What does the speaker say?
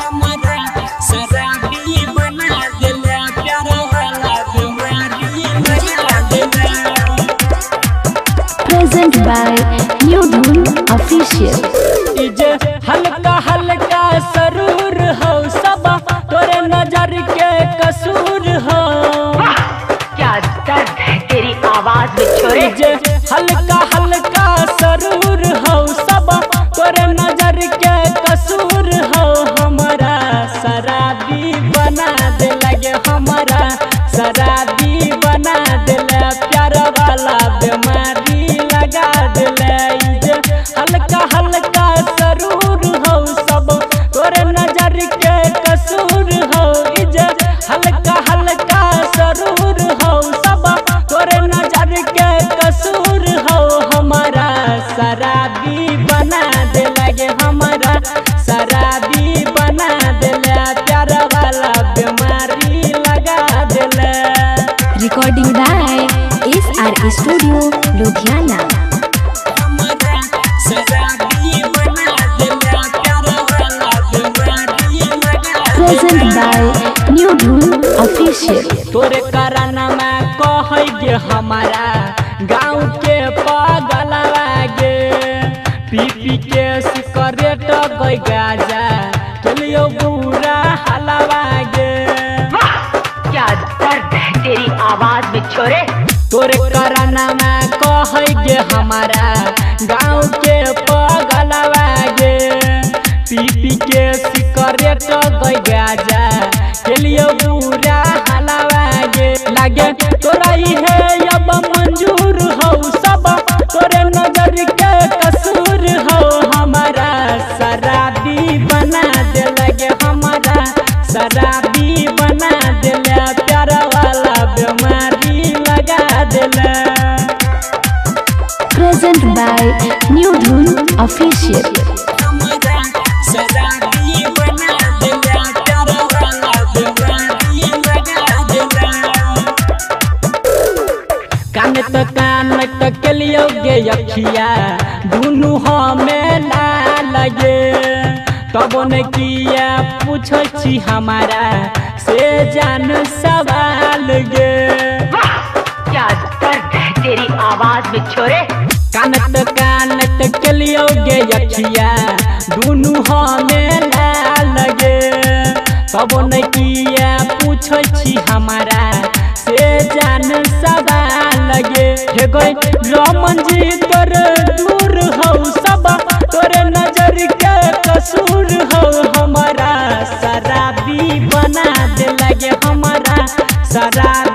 हमारा शराबी बना देला, प्यार वाला बीमारी लगा देला। Present by New Dhun Official। इजे हल्का हल्का सरूर हो, सब तोरे नजर के कसूर हो। क्या दर्द है तेरी आवाज में छोरे। इजे हल्का हल्का सरूर हो, सब तोरे नजर के कसूर हो। हमारा शराबी बना दे लगे, हमारा शराबी बना देला, प्यार वाला बीमारी लगा देला। इजे हल्का हल्का सरूर हो, सब तोरे नजर के कसूर हो। इजे हल्का हल्का सरूर हो, सब तोरे नजर के कसूर हो। हमारा शराबी बना दे लगे, हमारा शराबी बना देला, प्यार वाला बीमारी लगा देला। Recording by SR Studio, Ludhiana। हमारा शराबी बना देला, प्यार वाला बीमारी लगा Present देला। by New Dhun Official। तोरे कराना में कहे गे हमारा गाँव के पागलवा गे, पी पी के सिगरेट गई गाजा, चलियो बुरा हलवा गे। क्या दर्द है तेरी आवाज में छोरे। तोरे कराना में कहे गे हमारा गाँव के पागलवा गे, पी पी के सिगरेट गई गाजा, चलियो बुरा हलवा गे। लागे तोरा ही है अब मंजूर हो, सब तोरे नजर के कसूर हो। हमारा शराबी बना दे लगे, हमारा शराबी बना देला, प्यार वाला बीमारी लगा देला। Present by New Dhun Official। हमारा शराबी बना देला, प्यार वाला बीमारी लगा देला। कान तो के लियो गे अखिया, दुनू हमें ना लगे, तब न किया पूछो छी हमारा से जान सवाल गे। क्या दर्द है तेरी आवाज में छोरे। कान तो के लियो गे अखिया, दुनू हमें ना लगे, तब न किया पूछो छी हमारा से जान सवाल लगे। हे गई रमन जी तोर दूर हो, सब तोरे नजर के कसूर हो। हमारा शराबी बना दे लगे, हमारा शराबी